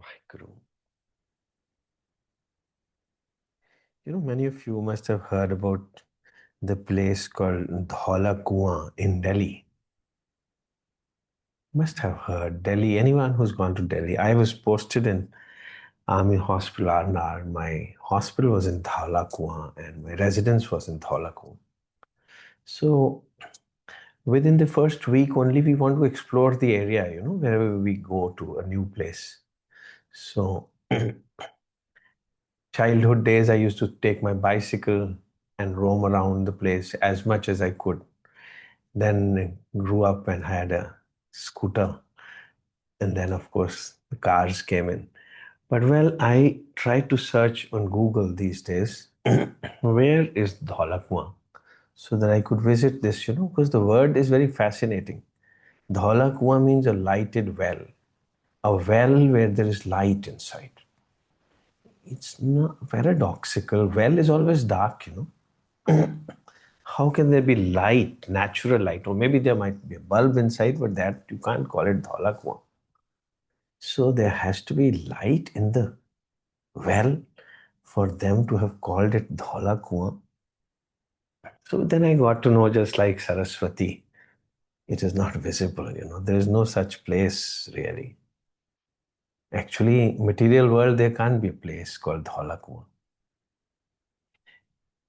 My Guru. Many of you must have heard about the place called Dhaula Kuan in Delhi. Must have heard Delhi. Anyone who's gone to Delhi. I was posted in Army Hospital RNR. My hospital was in Dhaula Kuan and my residence was in Dhaula Kuan. So within the first week only, we want to explore the area, wherever we go to a new place. So childhood days, I used to take my bicycle and roam around the place as much as I could. Then grew up and had a scooter. And then, of course, the cars came in. But well, I try to search on Google these days, where is Dholakwa? So that I could visit this, because the word is very fascinating. Dholakwa means a lighted well, a well where there is light inside. It's not paradoxical. Well is always dark. How can there be light, natural light? Or maybe there might be a bulb inside, but that you can't call it Dholakwa. So there has to be light in the well for them to have called it Dhola Kuan. So then I got to know, just like Saraswati, it is not visible. There is no such place really. Actually, material world, there can't be a place called Dhola Kuan.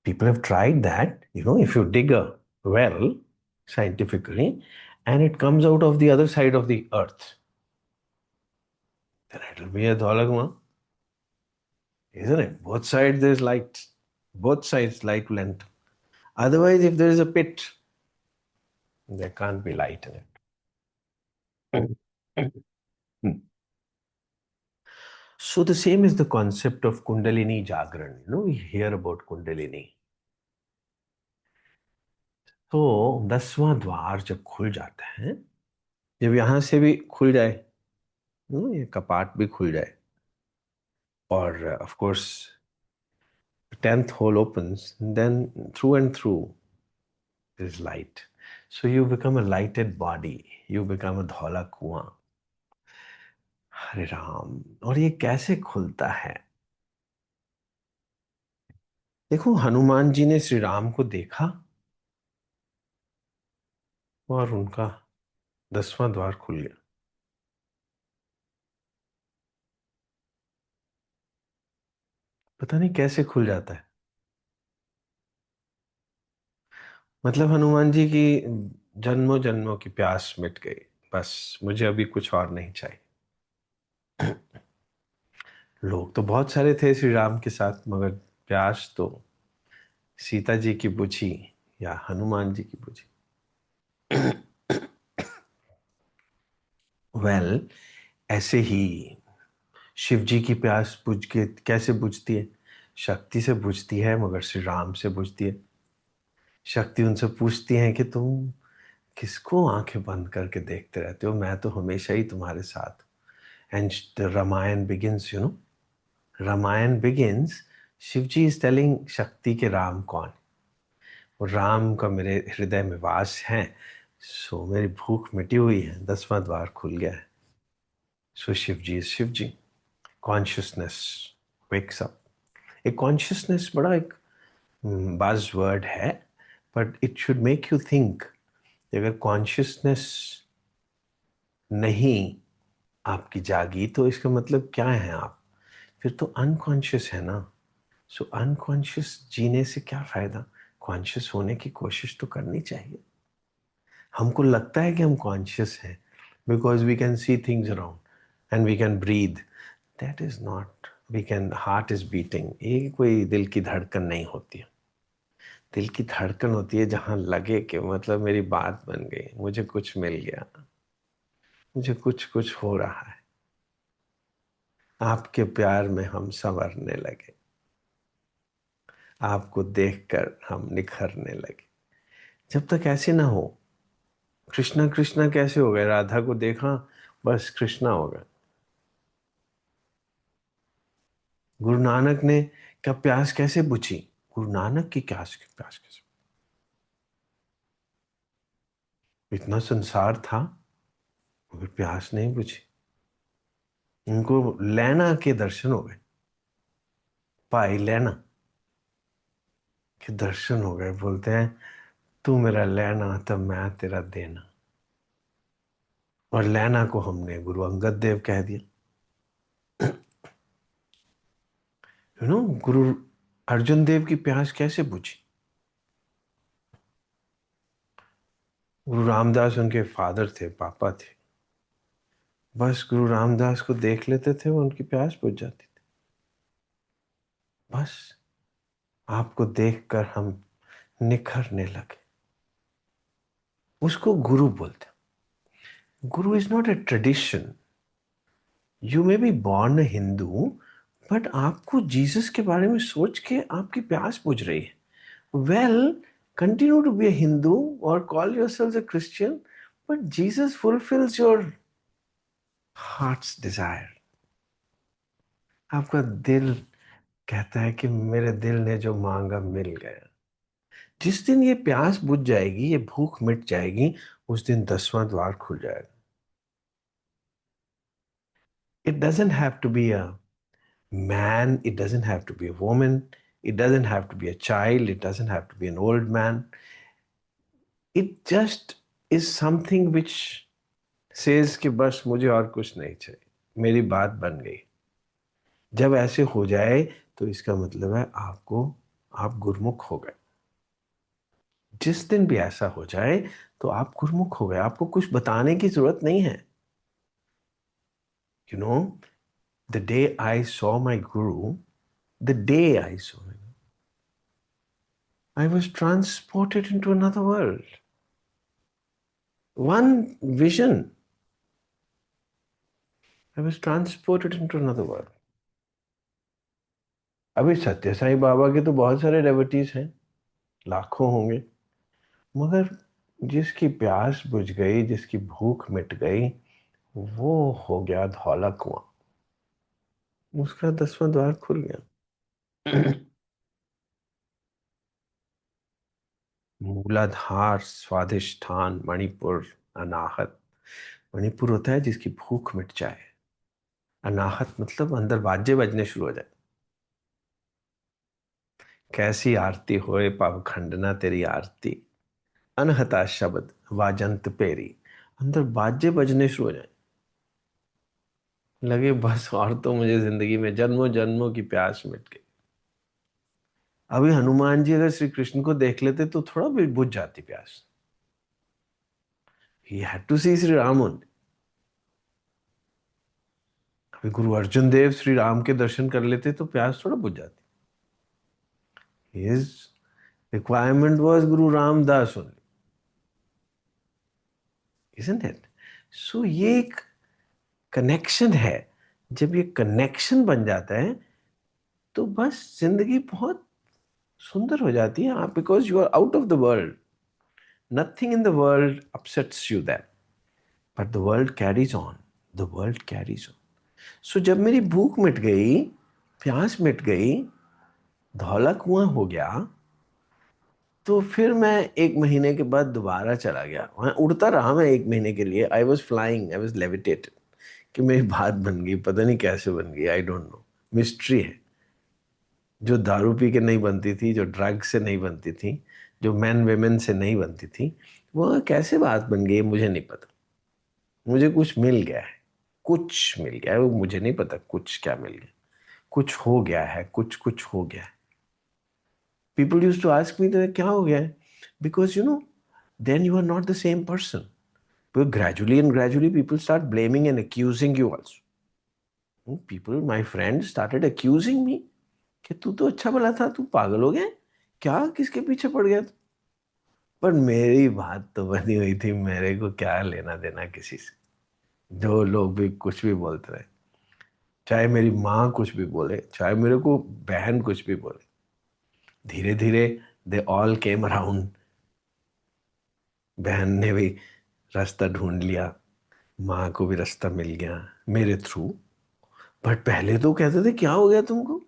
People have tried that. If you dig a well scientifically and it comes out of the other side of the earth, then it will be a Dhola Kuan. Isn't it? Both sides there's light. Both sides light will enter. Otherwise, if there is a pit, there can't be light in it. So the same is the concept of Kundalini Jagran. We hear about Kundalini. तो 10वां द्वार जब खुल जाता है, जब यहां से भी खुल जाए, ये कपाट भी खुल जाए, और of course 10th hole opens, then through and through there is light. So you become a lighted body. You become a Dhola Kuan. हरे राम. और ये कैसे खुलता है? देखो, हनुमान जी ने श्री राम को देखा और उनका 10वां द्वार खुल गया. पता नहीं कैसे खुल जाता है. मतलब हनुमान जी की जन्मों जन्मों की प्यास मिट गई. बस मुझे अभी कुछ और नहीं चाहिए. लोग तो बहुत सारे थे श्री राम के साथ, मगर प्यास तो सीता जी की बुझी या हनुमान जी की बुझी. वेल, ऐसे ही शिव जी की प्यास बुझ के कैसे बुझती है? शक्ति से बुझती है, मगर श्री राम से बुझती है. शक्ति उनसे पूछती है कि तुम किसको आंखें बंद करके देखते रहते हो? मैं तो हमेशा ही तुम्हारे साथ. And the Ramayana begins. Ramayana begins. Shiv ji is telling Shakti के राम कौन. और राम का मेरे हृदय में वास है. सो मेरी भूख मिटी हुई है. 10वां द्वार खुल गया है. So Shiv ji is Shiv ji. Consciousness wakes up. एक कॉन्शियसनेस बड़ा एक बज़ वर्ड है, but it should make you think. अगर कॉन्शियसनेस नहीं आपकी जागी तो इसका मतलब क्या है आप? फिर तो अनकॉन्शियस है ना. सो अनकॉन्शियस जीने से क्या फायदा? कॉन्शियस होने की कोशिश तो करनी चाहिए. हमको लगता है कि हम कॉन्शियस हैं because we can see things around and we can breathe. That is not. We can. Heart is beating. ये कोई दिल की धड़कन नहीं होती है. दिल की धड़कन होती है जहां लगे कि मतलब मेरी बात बन गई, मुझे कुछ मिल गया, मुझे कुछ कुछ हो रहा है. आपके प्यार में हम संवरने लगे. आपको देखकर हम निखरने लगे. जब तक ऐसे ना हो, कृष्णा कृष्णा कैसे हो गए? राधा को देखा, बस कृष्णा हो गए. गुरु नानक ने क्या प्यास कैसे बुझी? गुरु नानक की प्यास कैसे? इतना संसार था मगर प्यास नहीं बुझी. उनको लैना के दर्शन हो गए, भाई लैना के दर्शन हो गए। बोलते हैं तू मेरा लैना तब मैं तेरा देना। और लैना को हमने गुरु अंगद देव कह दिया। गुरु अर्जुन देव की प्यास कैसे बुझी? गुरु रामदास उनके फादर थे, पापा थे। बस गुरु रामदास को देख लेते थे, वो उनकी प्यास बुझ जाती थी। बस आपको देखकर हम निखरने लगे। उसको गुरु बोलते। गुरु is not a tradition. You may be born Hindu, but आपको जीसस के बारे में सोच के आपकी प्यास बुझ रही है। Well, continue to be a Hindu और call yourself a Christian, but Jesus fulfils your heart's desire. आपका दिल कहता है कि मेरे दिल ने जो मांगा मिल गया। जिस दिन ये प्यास बुझ जाएगी, ये भूख मिट जाएगी, उस दिन 10वां द्वार खुल जाएगा। It doesn't have to be a man, it doesn't have to be a woman, it doesn't have to be a child, it doesn't have to be an old man. It just is something which says कि बस मुझे और कुछ नहीं चाहिए, मेरी बात बन गई। जब ऐसे हो जाए तो इसका मतलब है आप गुरमुख हो गए। जिस दिन भी ऐसा हो जाए तो आप गुरमुख हो गए, आपको कुछ बताने की जरूरत नहीं है। You know, the day I saw my guru, the day I saw him, I was transported into another world. One vision, I was transported into another world. अभी सत्य साईं बाबा के तो बहुत सारे डेवोटीज हैं, लाखों होंगे, मगर जिसकी प्यास बुझ गई, जिसकी भूख मिट गई, वो हो गया धौला कुआं। उसका 10वां द्वार खुल गया। मूलाधार, स्वाधिष्ठान, मणिपुर, अनाहत। मणिपुर होता है जिसकी भूख मिट जाए। अनाहत मतलब अंदर बाजे बजने शुरू हो जाए। कैसी आरती होए पावखंडना तेरी आरती, अनहता शब्द वाजंत पेरी। अंदर बाजे बजने शुरू हो जाए, लगे बस और तो मुझे जिंदगी में जन्मों जन्मों की प्यास मिट गई। अभी हनुमान जी अगर श्री कृष्ण को देख लेते तो थोड़ा भी बुझ जाती प्यास। He had to see Shri Ram only. अभी गुरु अर्जुन देव श्री राम के दर्शन कर लेते तो प्यास थोड़ा बुझ जाती। His requirement was Guru Ramdas only, isn't it? सो ये एक कनेक्शन है। जब ये कनेक्शन बन जाता है तो बस जिंदगी बहुत सुंदर हो जाती है। आप because you are out of the world, nothing in the world upsets you that, but the world carries on, the world carries on. So जब मेरी भूख मिट गई, प्यास मिट गई, धौला कुआं हो गया, तो फिर मैं 1 महीने के बाद दोबारा चला गया। वहां उड़ता रहा मैं 1 महीने के लिए। I was flying, I was levitated. कि मेरी बात बन गई, पता नहीं कैसे बन गई, आई डोंट नो, मिस्ट्री है। जो दारू पी के नहीं बनती थी, जो ड्रग से नहीं बनती थी, जो मैन वेमेन से नहीं बनती थी, वो कैसे बात बन गई मुझे नहीं पता। मुझे कुछ मिल गया है, कुछ मिल गया है, वो मुझे नहीं पता कुछ क्या मिल गया। कुछ हो गया है, कुछ कुछ हो गया है। People use to ask me तो क्या हो गया है, because then you are not the same person. But gradually and gradually people start blaming and accusing you also. People, my friends started accusing me कि तू तो अच्छा भला था, तू पागल हो गया क्या, किसके पीछे पड़ गया तू? पर मेरी बात तो बनी हुई थी, मेरे को क्या लेना देना किसी से। जो लोग भी कुछ भी बोलते रहे, चाहे मेरी माँ कुछ भी बोले, चाहे मेरे को बहन कुछ भी बोले, धीरे धीरे दे ऑल केम अराउंड। बहन ने भी रास्ता ढूंढ लिया, माँ को भी रास्ता मिल गया मेरे थ्रू। बट पहले तो कहते थे क्या हो गया तुमको,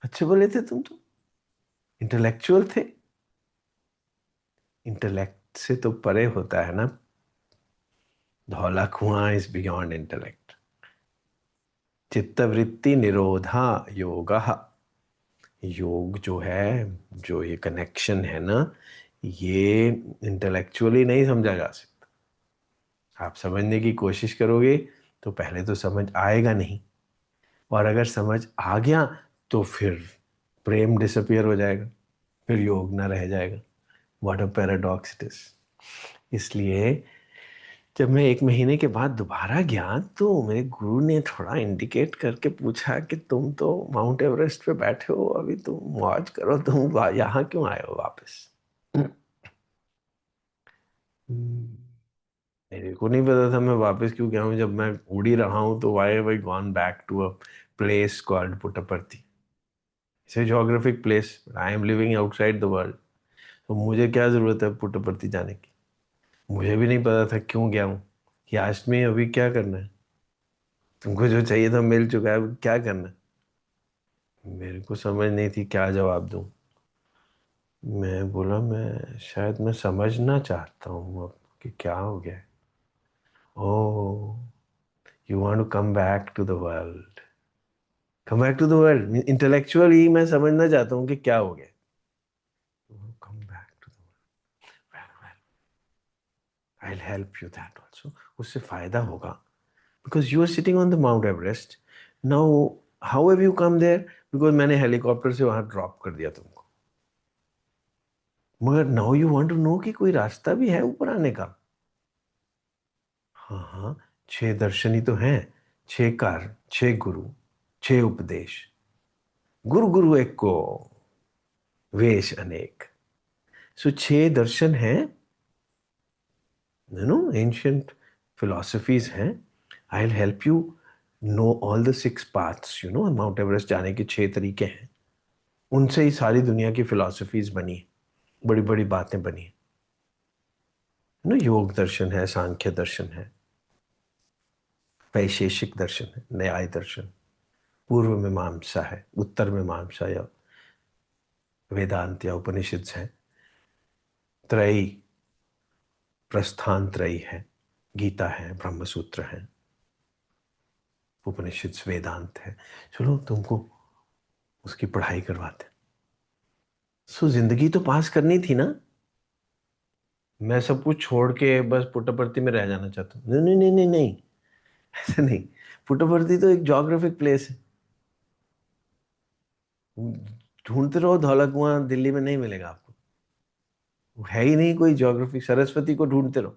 अच्छे भले थे तुम तो, इंटेलेक्चुअल थे। इंटेलेक्ट से तो परे होता है ना, Dhaula Kuan is beyond intellect. चित्तवृत्ति निरोधा योगः। योग जो है, जो ये कनेक्शन है ना, ये इंटेलेक्चुअली नहीं समझा जा सकता। आप समझने की कोशिश करोगे तो पहले तो समझ आएगा नहीं, और अगर समझ आ गया तो फिर प्रेम डिसअपियर हो जाएगा, फिर योग ना रह जाएगा। What a paradox it is. इसलिए जब मैं 1 महीने के बाद दोबारा गया तो मेरे गुरु ने थोड़ा इंडिकेट करके पूछा कि तुम तो माउंट एवरेस्ट पे बैठे हो, अभी तुम मौज करो, तुम यहाँ क्यों आए हो वापस। हम्म, मेरे को नहीं पता था मैं वापस क्यों गया हूँ। जब मैं उड़ ही रहा हूँ तो why have I gone back to a place called Puttaparthi. It's a geographic place, I am living outside the world. तो मुझे क्या जरूरत है पुट्टपर्ती जाने की। मुझे भी नहीं पता था क्यों गया हूँ। कि आज में अभी क्या करना है, तुमको जो चाहिए था मिल चुका है, अब क्या करना है। मेरे को समझ नहीं थी क्या जवाब दूं। मैं बोला मैं शायद मैं समझना चाहता हूँ अब कि क्या हो गया। Oh, you want to come back to the world. Come back to the world intellectually मैं समझना चाहता हूँ कि क्या हो गया। Come back to the world, I will help you that also. उससे फायदा होगा because you are sitting on the Mount Everest now. How have you come there? Because मैंने हेलीकॉप्टर से वहां ड्रॉप कर दिया तुमको। मगर now you want to no कि कोई रास्ता भी है ऊपर आने का। हाँ हाँ, 6 दर्शन ही तो हैं। 6 कार्य, 6 गुरु, 6 उपदेश। गुरु गुरु एक को, वेश अनेक। सो 6 दर्शन हैं, यू नो, एंशियंट फिलोसफीज हैं। आई will help you know all the 6 paths, you know, mount Everest जाने के 6 तरीके हैं। उनसे ही सारी दुनिया की फिलोसफीज बनी, बड़ी बड़ी बातें बनी। नो, योग दर्शन है, सांख्य दर्शन है, वैशेषिक दर्शन है, न्याय दर्शन, पूर्व मीमांसा है, उत्तर मीमांसा या वेदांत या उपनिषद है, त्रयी, प्रस्थान त्रयी है, गीता है, ब्रह्म सूत्र है, उपनिषद, वेदांत है। चलो तुमको उसकी पढ़ाई करवाते। सो जिंदगी तो पास करनी थी ना। मैं सब कुछ छोड़ के बस पुट्टपर्ती में रह जाना चाहता हूँ। नहीं नहीं नहीं नहीं नहीं, ऐसे नहीं। पुट्टपर्ती तो एक जोग्राफिक प्लेस है। ढूंढते रहो, धौला कुआं दिल्ली में नहीं मिलेगा आपको। वो है ही नहीं कोई ज्योग्राफी। सरस्वती को ढूंढते रहो।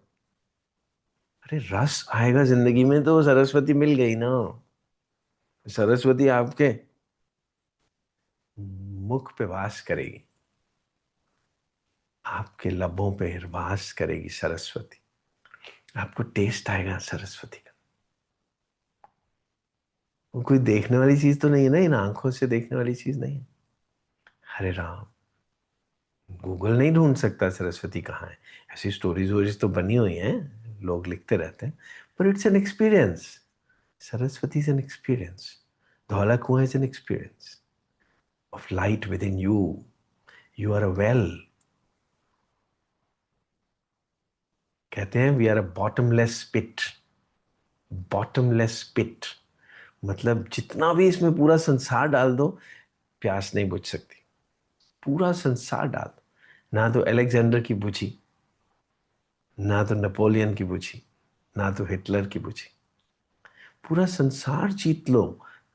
अरे रस आएगा जिंदगी में तो सरस्वती मिल गई ना। सरस्वती आपके मुख पे वास करेगी, आपके लबों पे वास करेगी सरस्वती। आपको टेस्ट आएगा सरस्वती का। वो कोई देखने वाली चीज तो नहीं है ना, इन आंखों से देखने वाली चीज नहीं है। हरे राम, गूगल नहीं ढूंढ सकता सरस्वती कहाँ है। ऐसी स्टोरीज वोरीज तो बनी हुई हैं, लोग लिखते रहते हैं, पर it's an experience. Saraswati is an experience. Dhaula Kuan is an experience of light within you. You are a well. कहते हैं we are a bottomless pit. Bottomless pit मतलब जितना भी इसमें पूरा संसार डाल दो, प्यास नहीं बुझ सकती। पूरा संसार डाल दो, ना तो अलेक्जेंडर की बुझी, ना तो नेपोलियन की बुझी, ना तो हिटलर की बुझी। पूरा संसार जीत लो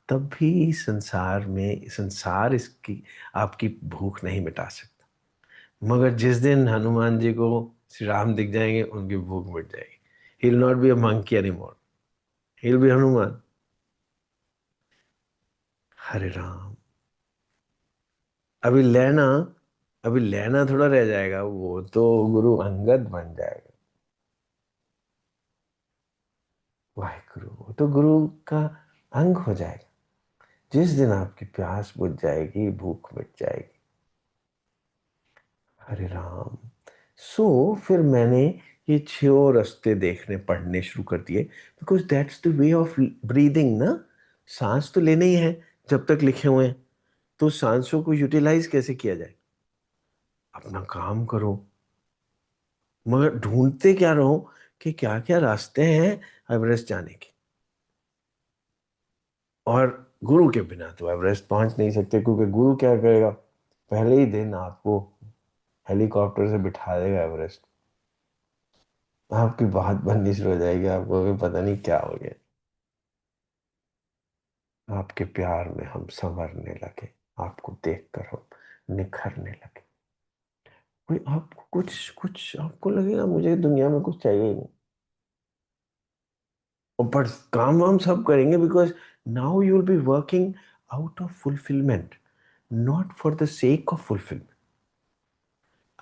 तब भी संसार इसकी आपकी भूख नहीं मिटा सकता। मगर जिस दिन हनुमान जी को श्री राम दिख जाएंगे, उनकी भूख मिट जाएगी। He will not be a monkey any more, he will be Hanuman. Hare Ram. अभी लेना, अभी लेना थोड़ा रह जाएगा, वो तो गुरु अंगद बन जाएगा। वाहिगुरु, वो तो गुरु का अंग हो जाएगा। जिस दिन आपकी प्यास बुझ जाएगी, भूख मिट जाएगी। हरे राम। सो फिर मैंने ये 6 रास्ते देखने पढ़ने शुरू कर दिए, because that's the way of breathing ना। सांस तो लेने ही है जब तक लिखे हुए हैं, तो सांसों को यूटिलाइज कैसे किया जाए। अपना काम करो, मगर ढूंढते क्या रहो कि क्या क्या रास्ते हैं एवरेस्ट जाने के। और गुरु के बिना तो एवरेस्ट पहुंच नहीं सकते, क्योंकि गुरु क्या करेगा, पहले ही दिन आपको हेलीकॉप्टर से बिठा देगा एवरेस्ट। आपकी बात बननी शुरू हो जाएगी, आपको भी पता नहीं क्या हो गया। आपके प्यार में हम संवरने लगे, आपको देखकर हम निखरने लगे। कोई आपको कुछ कुछ आपको लगेगा मुझे दुनिया में कुछ चाहिए ही नहीं, और पर काम वाम सब करेंगे, because now you will be working out of fulfilment, not for the sake of fulfilment.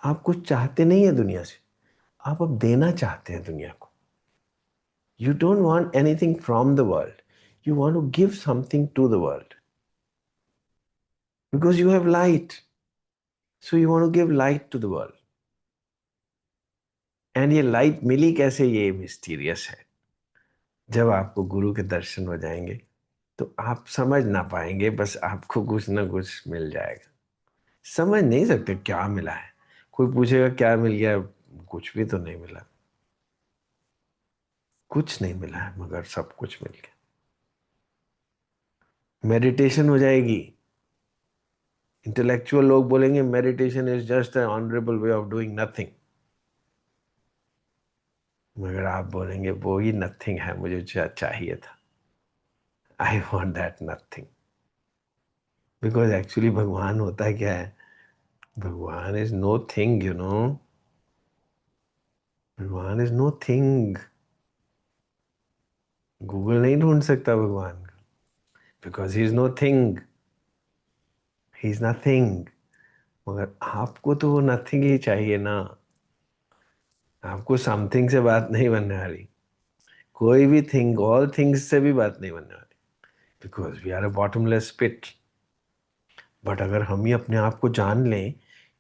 आप कुछ चाहते नहीं है दुनिया से, आप अब देना चाहते हैं दुनिया को। You don't want anything from the world, you want to give something to the world, because you have light, so you want to give light to the world. And ये लाइट मिली कैसे, ये मिस्टीरियस है। जब आपको गुरु के दर्शन हो जाएंगे तो आप समझ ना पाएंगे, बस आपको कुछ ना कुछ मिल जाएगा। समझ नहीं सकते क्या मिला है। कोई पूछेगा क्या मिल गया, कुछ भी तो नहीं मिला, कुछ नहीं मिला है, मगर सब कुछ मिल गया। मेडिटेशन हो जाएगी, इंटेलेक्चुअल लोग बोलेंगे meditation is just an honourable way of doing nothing, मगर आप बोलेंगे वो ही नथिंग है मुझे चाहिए था। I want that nothing, because actually भगवान होता क्या है, भगवान is know thing, you know. भगवान इज नो थिंग। गूगल नहीं ढूंढ सकता भगवान को, because he is know thing, he is nothing. मगर आपको तो वो नथिंग ही चाहिए ना। आपको समथिंग से बात नहीं बनने वाली, कोई भी थिंग, ऑल थिंग्स से भी बात नहीं बनने वाली, because we are a bottomless pit. But अगर हम ही अपने आप को जान लें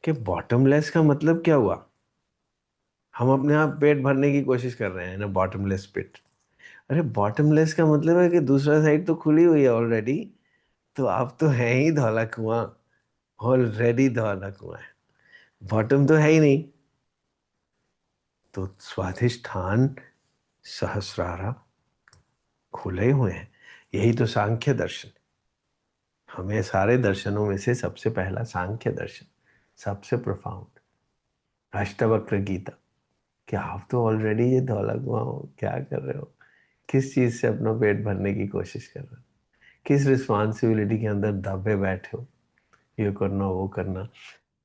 कि बॉटमलेस का मतलब क्या हुआ, हम अपने आप पेट भरने की कोशिश कर रहे हैं ना, बॉटमलेस पिट। अरे बॉटमलेस का मतलब है कि दूसरा साइड तो खुली हुई है ऑलरेडी, तो आप तो है ही धौला कुआं, ऑलरेडी धौला कुआं है, बॉटम तो है ही नहीं। तो स्वाधिष्ठान सहस्रारा खुले हुए हैं, यही तो सांख्य दर्शन। हमें सारे दर्शनों में से सबसे पहला सांख्य दर्शन, सबसे प्रोफाउंड, अष्टावक्र गीता। क्या आप तो ऑलरेडी ये धौला कुआं हो, क्या कर रहे हो, किस चीज से अपना पेट भरने की कोशिश कर रहे हो, किस रिस्पॉन्सिबिलिटी के अंदर दबे बैठे हो, ये करना वो करना।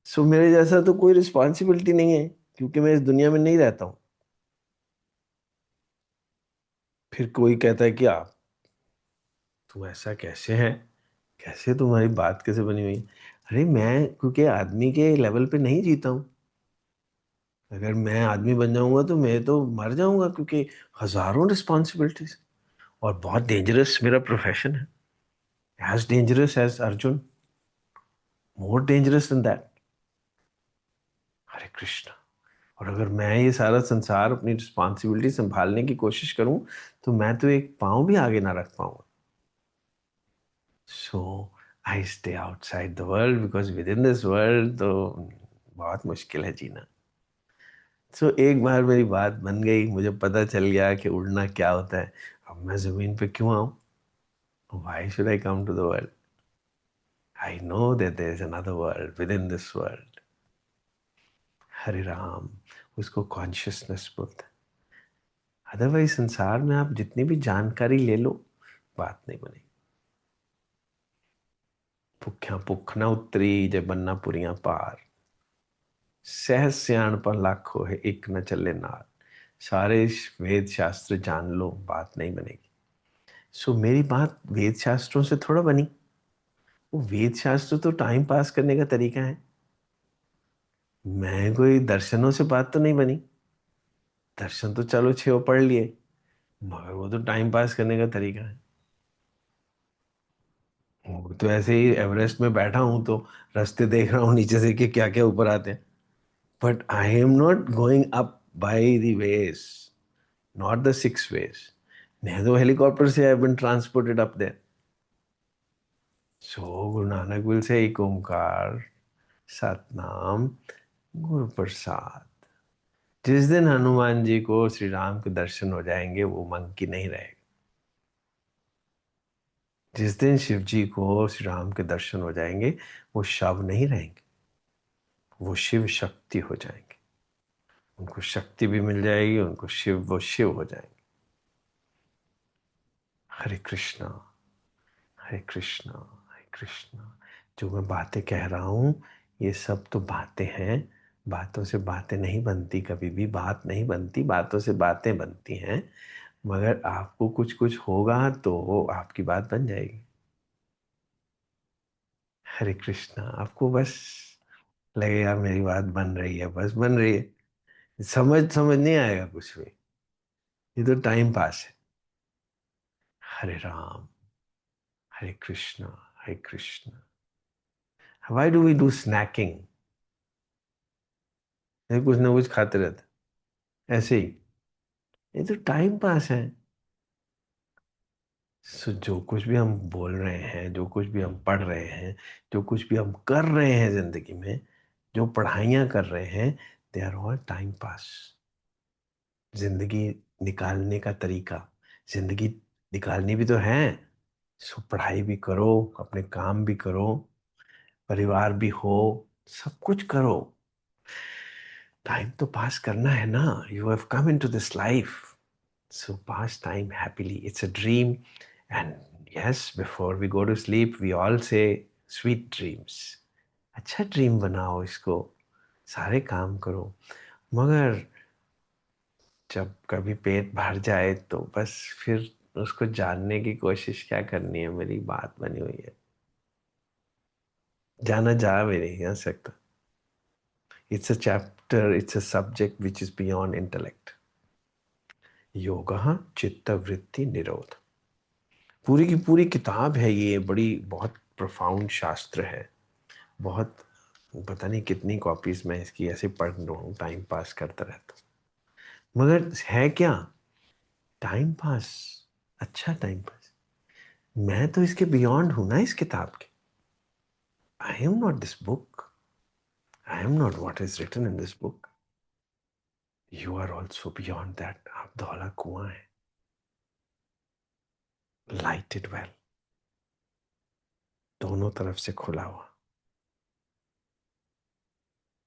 सो मेरे जैसा तो कोई रिस्पॉन्सिबिलिटी नहीं है, क्योंकि मैं इस दुनिया में नहीं रहता हूँ। फिर कोई कहता है कि आप, तुम ऐसा कैसे हैं, कैसे तुम्हारी बात कैसे बनी हुई है? अरे मैं क्योंकि आदमी के लेवल पे नहीं जीता हूँ। अगर मैं आदमी बन जाऊंगा तो मैं तो मर जाऊंगा, क्योंकि हजारों रिस्पॉन्सिबिलिटीज, और बहुत डेंजरस मेरा प्रोफेशन है, as dangerous as Arjun, more dangerous than that. Hare Krishna. और अगर मैं ये सारा संसार अपनी रिस्पॉन्सिबिलिटी संभालने की कोशिश करूं, तो मैं तो एक पाँव भी आगे ना रख पाऊंगा। So I stay outside the world, because within this world तो बहुत मुश्किल है जीना। सो एक बार मेरी बात बन गई, मुझे पता चल गया कि उड़ना क्या होता है, अब मैं जमीन पे क्यों आऊं, why should I come to the world, I know that there is another world within this world. Hare Ram, उसको कॉन्शियसनेस बोलते हैं। अदरवाइज संसार में आप जितनी भी जानकारी ले लो, बात नहीं बनेगी। भुख्या भुख न उतरी जय बन्ना पुरियां पार, सहज सियाण पर लाखों है एक न चले नार। सारे वेद शास्त्र जान लो, बात नहीं बनेगी। सो मेरी बात वेद शास्त्रों से थोड़ा बनी, वो वेद शास्त्र तो टाइम पास करने का तरीका है, मैं कोई दर्शनों से बात तो नहीं बनी। दर्शन तो चलो छो पढ़ लिए, मगर वो तो टाइम पास करने का तरीका है। वो तो ऐसे ही एवरेस्ट में बैठा हूं तो रास्ते देख रहा हूँ नीचे से कि क्या क्या ऊपर आते हैं, but I am not going up by the ways, not the six ways. नहीं तो हेलीकॉप्टर से I been transported up there. So Guru Nanak will say एक ओमकार, सतनाम, गुरु प्रसाद। जिस दिन हनुमान जी को श्री राम के दर्शन हो जाएंगे, वो मंकी नहीं रहेगा। जिस दिन शिव जी को श्री राम के दर्शन हो जाएंगे, वो शव नहीं रहेंगे, वो शिव शक्ति हो जाएंगे। उनको शक्ति भी मिल जाएगी, उनको शिव, वो शिव हो जाएंगे। हरे कृष्णा, हरे कृष्णा, हरे कृष्णा। जो मैं बातें कह रहा हूं, ये सब तो बातें हैं। बातों से बातें नहीं बनती, कभी भी बात नहीं बनती, बातों से बातें बनती हैं। मगर आपको कुछ कुछ होगा तो आपकी बात बन जाएगी। हरे कृष्णा। आपको बस लगेगा मेरी बात बन रही है, बस बन रही है। समझ समझ नहीं आएगा कुछ भी, ये तो टाइम पास है। Hare Ram, Hare Krishna, Hare Krishna. Why do we do snacking? कुछ ना कुछ खाते रहते ऐसे ही, ये तो टाइम पास है। जो कुछ भी हम बोल रहे हैं, जो कुछ भी हम पढ़ रहे हैं, जो कुछ भी हम कर रहे हैं जिंदगी में, जो पढ़ाइयाँ कर रहे हैं, they are all time pass. जिंदगी निकालने का तरीका, जिंदगी निकालनी भी तो है। सो पढ़ाई भी करो, अपने काम भी करो, परिवार भी हो, सब कुछ करो। टाइम तो पास करना है ना। You have come into this life, so pass time happily. It's a dream, and yes, before we go to sleep we all say sweet dreams. अच्छा ड्रीम बनाओ इसको, सारे काम करो। मगर जब कभी पेट भर जाए तो बस फिर उसको जानने की कोशिश क्या करनी है, मेरी बात बनी हुई है। जाना जा भी नहीं जा सकता। It's a chapter, it's a subject which is beyond intellect. योगः चित्तवृत्ति निरोध, पूरी की पूरी किताब है ये। बड़ी बहुत प्रोफाउंड शास्त्र है। बहुत, पता नहीं कितनी कॉपीज मैं इसकी ऐसे पढ़ रहा हूँ, टाइम पास करता रहता हूँ। मगर है क्या? टाइम पास, अच्छा टाइम पास। मैं तो इसके बियॉन्ड हूं ना, इस किताब के। I am not this book, I am not what is written in this book. You are also beyond that. आप धौला कुआं है, लाइटेड वेल, दोनों तरफ से खुला हुआ।